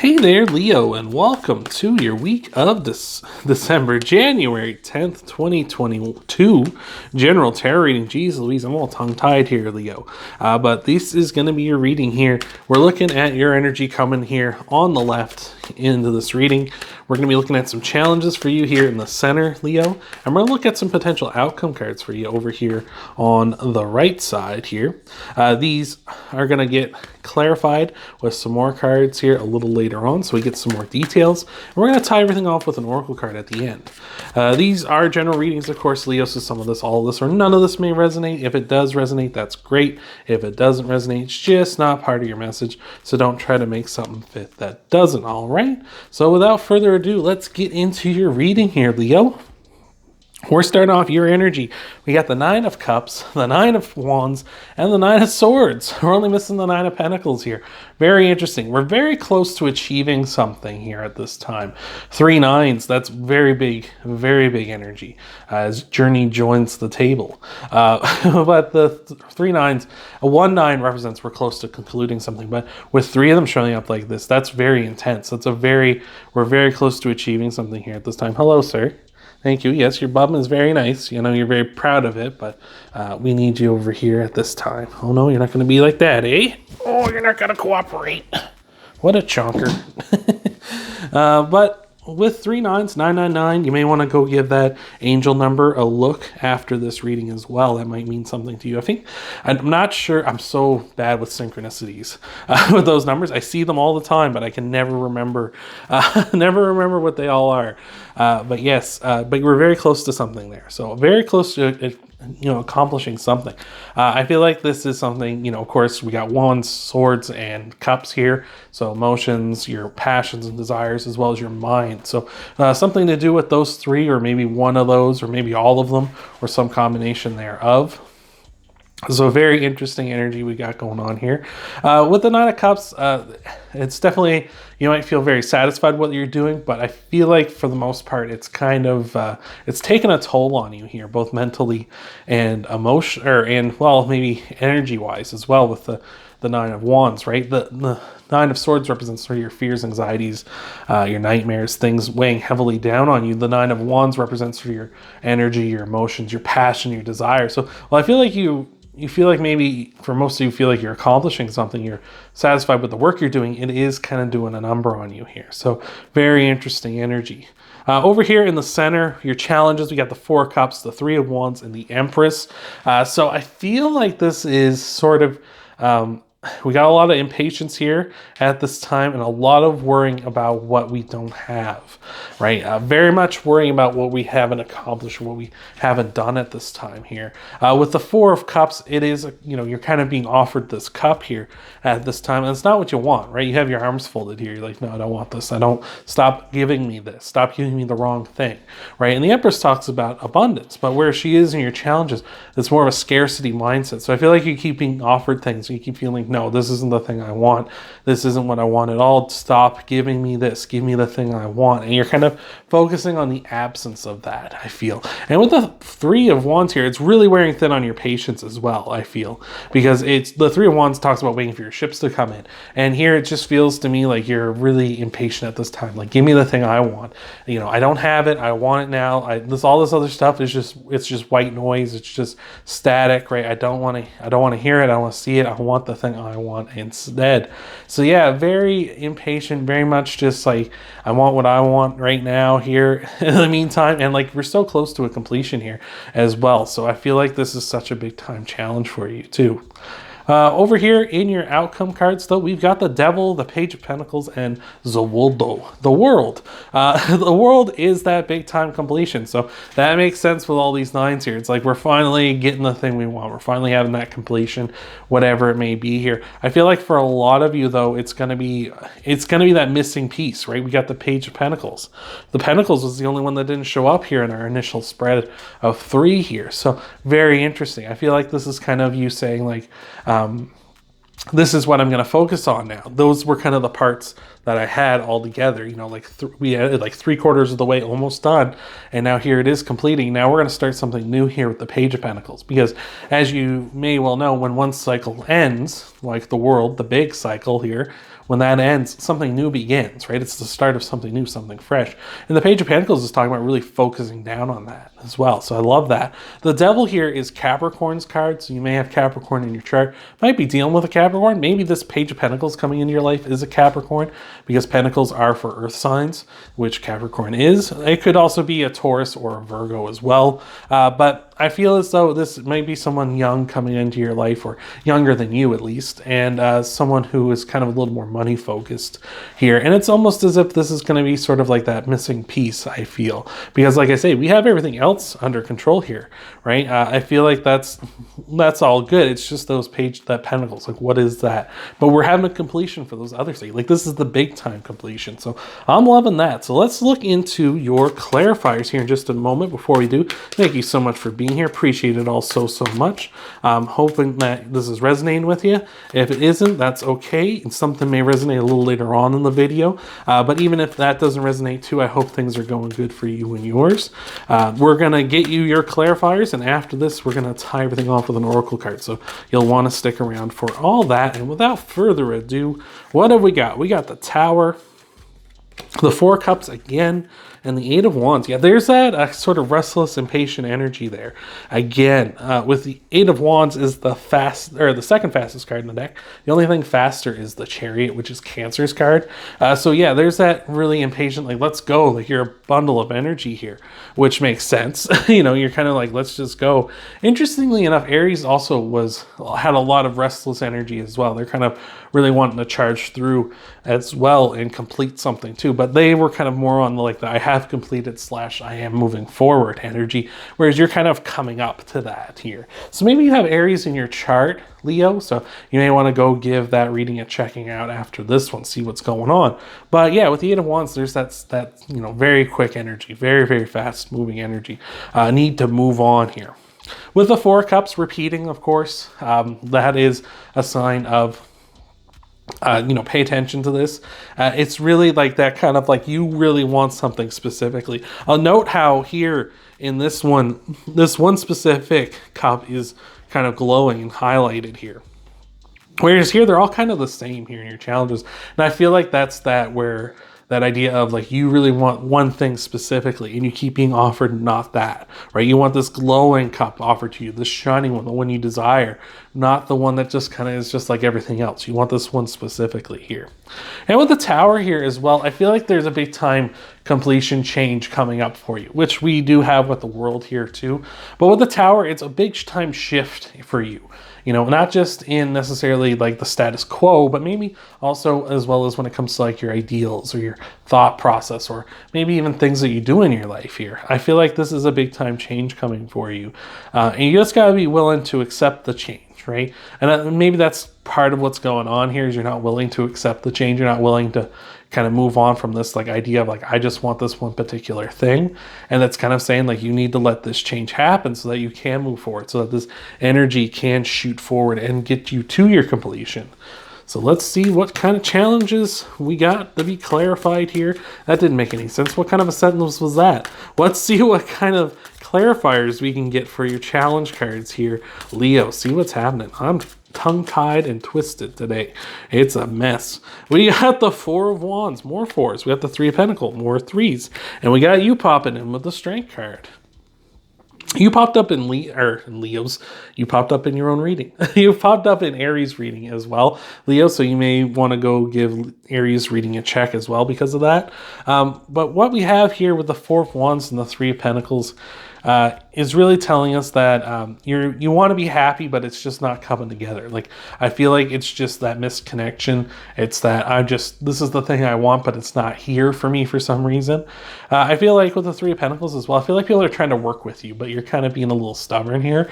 Hey there, Leo, and welcome to your week of December, January 10th, 2022 general tarot reading. Jeez Louise, I'm all tongue-tied here, Leo. But this is going to be your reading here. We're looking at your energy coming here on the left into this reading. We're going to be looking at some challenges for you here in the center, Leo. And we're going to look at some potential outcome cards for you over here on the right side here. These are going to get clarified with some more cards here a little later on, so we get some more details. And we're going to tie everything off with an oracle card at the end. These are general readings, of course, Leo, so some of this, all of this, or none of this may resonate. If it does resonate, that's great. If it doesn't resonate, it's just not part of your message, so don't try to make something fit that doesn't, all right? So without further ado, let's get into your reading here, Leo. We're starting off your energy. We got the Nine of Cups, the Nine of Wands, and the Nine of Swords. We're only missing the Nine of Pentacles here. Very interesting. We're very close to achieving something here at this time. 3 nines, that's very big energy as Journey joins the table. But the 3 nines, a 1 9 represents we're close to concluding something. But with 3 of them showing up like this, that's very intense. We're very close to achieving something here at this time. Hello, sir. Thank you. Yes, your bum is very nice. You know, you're very proud of it, but we need you over here at this time. Oh, no, you're not going to be like that, eh? Oh, you're not going to cooperate. What a chonker. But with 3 nines, 999, you may want to go give that angel number a look after this reading as well. That might mean something to you. I'm not sure. I'm so bad with synchronicities with those numbers. I see them all the time, but I can never remember what they all are. But yes, but we're very close to something there. So very close to accomplishing something. I feel like this is something, of course, we got Wands, Swords, and Cups here. So emotions, your passions and desires, as well as your mind. So something to do with those 3, or maybe one of those, or maybe all of them, or some combination thereof. So very interesting energy we got going on here. With the Nine of Cups, it's definitely, you might feel very satisfied with what you're doing, but I feel like for the most part, it's kind of, it's taken a toll on you here, both mentally and maybe energy-wise as well with the Nine of Wands, right? The Nine of Swords represents sort of your fears, anxieties, your nightmares, things weighing heavily down on you. The Nine of Wands represents sort of your energy, your emotions, your passion, your desire. So, I feel like you feel like maybe for most of you feel like you're accomplishing something, you're satisfied with the work you're doing. It is kind of doing a number on you here. So very interesting energy. Over here in the center, your challenges, we got the 4 of Cups, the 3 of Wands, and the Empress. So I feel like this is sort of, we got a lot of impatience here at this time and a lot of worrying about what we don't have, right? Very much worrying about what we haven't accomplished or what we haven't done at this time here. With the 4 of Cups, it is, you're kind of being offered this cup here at this time, and it's not what you want, right? You have your arms folded here. You're like, no, I don't want this. Stop giving me this. Stop giving me the wrong thing, right? And the Empress talks about abundance, but where she is in your challenges, it's more of a scarcity mindset. So I feel like you keep being offered things, and you keep feeling, no, this isn't the thing I want. This isn't what I want at all. Stop giving me this. Give me the thing I want. And you're kind of focusing on the absence of that, I feel. And with the 3 of Wands here, it's really wearing thin on your patience as well, I feel. Because it's the 3 of Wands talks about waiting for your ships to come in. And here it just feels to me like you're really impatient at this time. Like, give me the thing I want. I don't have it. I want it now. All this other stuff is just white noise. It's just static, right? I don't want to hear it. I don't want to see it. I want the thing I want instead. So yeah, very impatient, very much just like, I want what I want right now here in the meantime. And like, we're so close to a completion here as well. So I feel like this is such a big time challenge for you too. Over here in your outcome cards, though, we've got the Devil, the Page of Pentacles, and the World. The World is that big time completion. So that makes sense with all these 9s here. It's like we're finally getting the thing we want. We're finally having that completion, whatever it may be here. I feel like for a lot of you, though, it's gonna be that missing piece, right? We got the Page of Pentacles. The Pentacles was the only one that didn't show up here in our initial spread of 3 here. So very interesting. I feel like this is kind of you saying like, this is what I'm going to focus on now. Those were kind of the parts that I had all together, we had like 3/4 of the way almost done. And now here it is completing. Now we're going to start something new here with the Page of Pentacles, because as you may well know, when one cycle ends, like the World, the big cycle here, when that ends, something new begins, right? It's the start of something new, something fresh. And the Page of Pentacles is talking about really focusing down on that as well. So I love that. The Devil here is Capricorn's card. So you may have Capricorn in your chart. Might be dealing with a Capricorn. Maybe this Page of Pentacles coming into your life is a Capricorn, because Pentacles are for earth signs, which Capricorn is. It could also be a Taurus or a Virgo as well. But I feel as though this might be someone young coming into your life, or younger than you at least, and someone who is kind of a little more money focused here. And it's almost as if this is going to be sort of like that missing piece, I feel, because like I say, we have everything else under control here, right? I feel like that's all good. It's just that Pentacles, like what is that? But we're having a completion for those other things. Like this is the big time completion. So I'm loving that. So let's look into your clarifiers here in just a moment. Before we do, thank you so much for being here. Appreciate it all so much. Hoping that this is resonating with you. If it isn't, that's okay. And something may resonate a little later on in the video. But even if that doesn't resonate too, I hope things are going good for you and yours. We're going to get you your clarifiers, and after this, we're going to tie everything off with an oracle card. So you'll want to stick around for all that. And without further ado, what have we got? We got the Tower, the Four of Cups again, and the Eight of Wands. Yeah, there's that sort of restless, impatient energy there. Again, with the Eight of Wands is the second fastest card in the deck. The only thing faster is the Chariot, which is Cancer's card. So yeah, there's that really impatient, like, let's go. Like, you're a bundle of energy here, which makes sense. You know, you're kind of like, let's just go. Interestingly enough, Aries also had a lot of restless energy as well. They're kind of really wanting to charge through as well and complete something too. But they were kind of more on the I have completed / I am moving forward energy, whereas you're kind of coming up to that here. So maybe you have Aries in your chart, Leo, so you may want to go give that reading a checking out after this one, see what's going on. But yeah, with the Eight of Wands, there's that very quick energy, very fast moving energy, need to move on here. With the Four of Cups repeating, of course, that is a sign of pay attention to this. It's really like that kind of like you really want something specifically. I'll note how here in this one specific cup is kind of glowing and highlighted here. Whereas here, they're all kind of the same here in your challenges. And I feel like that's where that idea of like you really want one thing specifically and you keep being offered not that, right? You want this glowing cup offered to you, this shining one, the one you desire, not the one that just kind of is just like everything else. You want this one specifically here. And with the Tower here as well, I feel like there's a big time completion change coming up for you, which we do have with the World here too. But with the Tower, it's a big time shift for you. Not just in necessarily like the status quo, but maybe also as well as when it comes to like your ideals or your thought process, or maybe even things that you do in your life here. I feel like this is a big time change coming for you. And you just gotta be willing to accept the change, right? And maybe that's part of what's going on here is you're not willing to accept the change. You're not willing to kind of move on from this like idea of like, I just want this one particular thing. And that's kind of saying like, you need to let this change happen so that you can move forward, so that this energy can shoot forward and get you to your completion. So let's see what kind of challenges we got to be clarified here. That didn't make any sense. What kind of a sentence was that? Let's see what kind of clarifiers we can get for your challenge cards here, Leo. See what's happening. I'm tongue-tied and twisted today. It's a mess. We got the Four of Wands, more fours. We got the Three of Pentacles, more threes. And we got you popping in with the Strength card. You popped up in Leo's. You popped up in your own reading. You popped up in Aries reading as well, Leo. So you may want to go give Aries reading a check as well because of that. But what we have here with the Four of Wands and the Three of Pentacles is really telling us that you want to be happy, but it's just not coming together. Like, I feel like it's just that misconnection. It's that this is the thing I want, but it's not here for me for some reason. I feel like with the Three of Pentacles as well, I feel like people are trying to work with you, but you're kind of being a little stubborn here.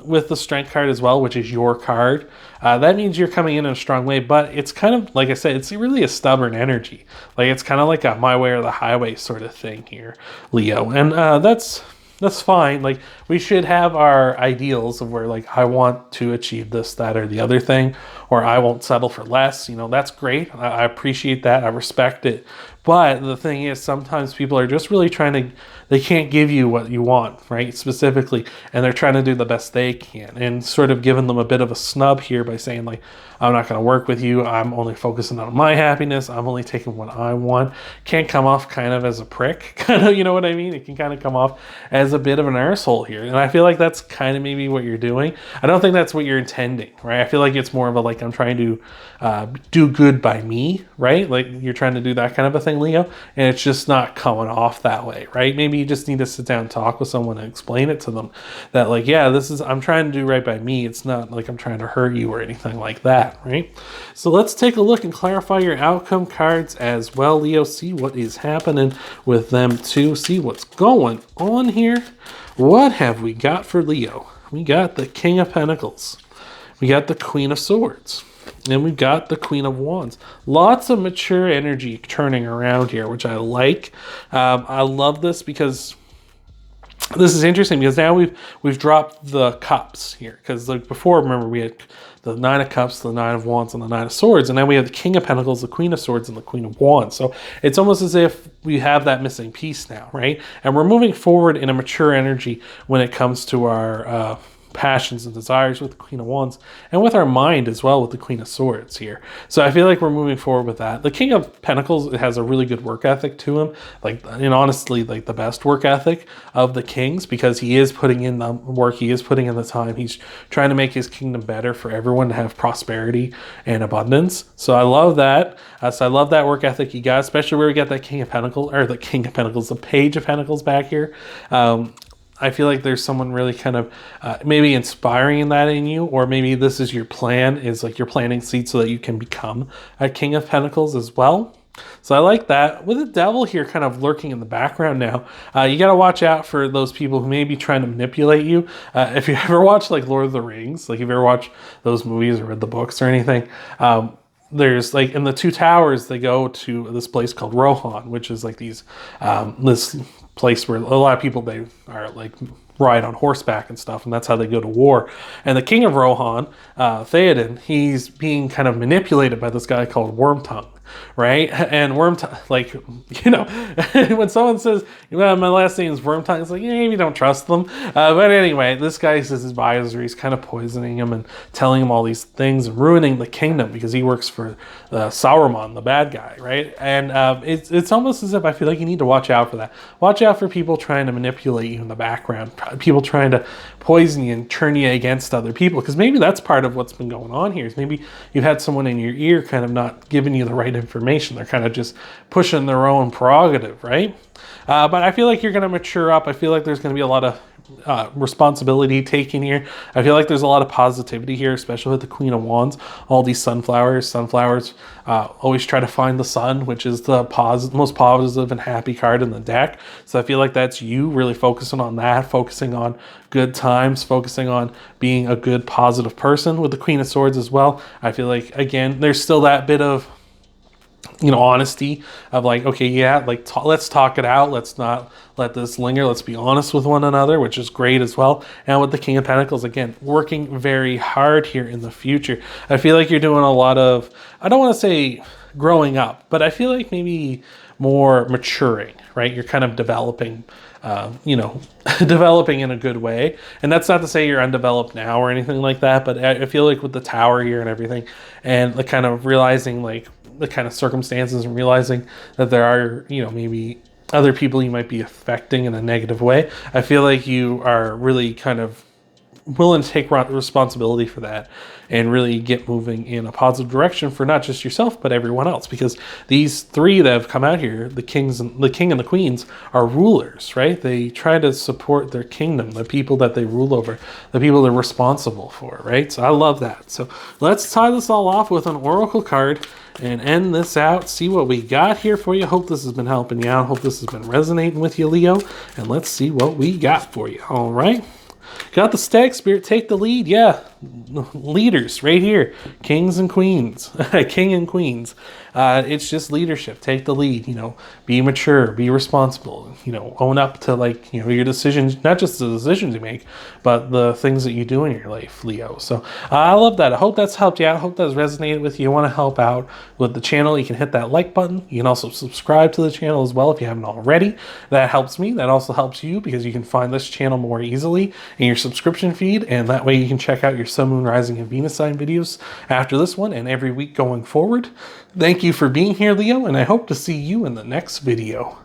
With the Strength card as well, which is your card, that means you're coming in a strong way, but it's kind of, like I said, it's really a stubborn energy. Like, it's kind of like a my way or the highway sort of thing here, Leo. And that's fine. Like, we should have our ideals of where, like, I want to achieve this, that, or the other thing, or I won't settle for less. That's great. I appreciate that. I respect it. But the thing is, sometimes people are just really they can't give you what you want, right? Specifically, and they're trying to do the best they can, and sort of giving them a bit of a snub here by saying like, I'm not going to work with you. I'm only focusing on my happiness. I'm only taking what I want. Can't come off kind of as a prick, kind of, you know what I mean? It can kind of come off as a bit of an arsehole here. And I feel like that's kind of maybe what you're doing. I don't think that's what you're intending, right? I feel like it's more of a like, I'm trying to do good by me, right? Like you're trying to do that kind of a thing, Leo, and it's just not coming off that way, right? Maybe you just need to sit down and talk with someone and explain it to them that like, yeah, I'm trying to do right by me. It's not like I'm trying to hurt you or anything like that. Right? So let's take a look and clarify your outcome cards as well, Leo. See what is happening with them too. See what's going on here. What have we got for Leo? We got the King of Pentacles. We got the Queen of Swords. And we've got the Queen of Wands. Lots of mature energy turning around here, which I like. I love this because this is interesting because now we've dropped the cups here, because like before, remember, we had the Nine of Cups, the Nine of Wands, and the Nine of Swords, and now we have the King of Pentacles, the Queen of Swords, and the Queen of Wands. So it's almost as if we have that missing piece now, right? And we're moving forward in a mature energy when it comes to our passions and desires with the Queen of Wands, and with our mind as well with the Queen of Swords here. So I feel like we're moving forward with that. The King of Pentacles has a really good work ethic to him, like, and honestly, like the best work ethic of the kings, because he is putting in the work, he is putting in the time, he's trying to make his kingdom better for everyone to have prosperity and abundance. So I love that. So I love that work ethic he got, especially where we got that King of Pentacles, or the King of Pentacles, the Page of Pentacles back here. I feel like there's someone really kind of maybe inspiring that in you, or maybe this is your plan, is like you're planting seeds so that you can become a King of Pentacles as well. So I like that. With the Devil here kind of lurking in the background now, you got to watch out for those people who may be trying to manipulate you. If you ever watch like Lord of the Rings, like if you ever watch those movies or read the books or anything, there's like in the Two Towers, they go to this place called Rohan, which is like these this place where a lot of people, they are like ride on horseback and stuff, and that's how they go to war. And the King of Rohan, Theoden, he's being kind of manipulated by this guy called Wormtongue, right? And Wormtongue, like, you know, when someone says, well, my last name is Wormtongue, it's like, yeah, maybe don't trust them. But anyway, this guy is his advisor. He's kind of poisoning him and telling him all these things and ruining the kingdom because he works for Sauron, the bad guy, right? And it's almost as if I feel like you need to watch out for that. Watch out for people trying to manipulate you in the background, people trying to poison you and turn you against other people, because maybe that's part of what's been going on here, is maybe you've had someone in your ear kind of not giving you the right information. They're kind of just pushing their own prerogative, right? But I feel like you're going to mature up. I feel like there's going to be a lot of responsibility taken here. I feel like there's a lot of positivity here, especially with the Queen of Wands. All these sunflowers always try to find the sun, which is the most positive and happy card in the deck. So I feel like that's you really focusing on that, focusing on good times, focusing on being a good positive person. With the Queen of Swords as well, I feel like, again, there's still that bit of, you know, honesty of like, okay, yeah, like let's talk it out. Let's not let this linger. Let's be honest with one another, which is great as well. And with the King of Pentacles, again, working very hard here in the future. I feel like you're doing a lot of, I don't want to say growing up, but I feel like maybe more maturing, right? You're kind of developing, developing in a good way. And that's not to say you're undeveloped now or anything like that, but I feel like with the Tower here and everything, and the kind of realizing like the kind of circumstances and realizing that there are, you know, maybe other people you might be affecting in a negative way. I feel like you are really kind of willing to take responsibility for that and really get moving in a positive direction for not just yourself, but everyone else. Because these three that have come out here, the king and the queens, are rulers, right? They try to support their kingdom, the people that they rule over, the people they're responsible for, right? So I love that. So let's tie this all off with an oracle card and end this out. See what we got here for you. Hope this has been helping you out. Hope this has been resonating with you, Leo. And let's see what we got for you. All right. Got the Stag Spirit. Take the lead. Yeah. leaders right here, kings and queens, king and queens. It's just leadership. Take the lead, be mature, be responsible, own up to your decisions, not just the decisions you make, but the things that you do in your life, Leo. So I love that. I hope that's helped you out. I hope that's resonated with you. You want to help out with the channel, you can hit that like button. You can also subscribe to the channel as well if you haven't already. That helps me. That also helps you because you can find this channel more easily in your subscription feed, and that way you can check out your Sun, Moon, Rising, and Venus sign videos after this one and every week going forward. Thank you for being here, Leo, and I hope to see you in the next video.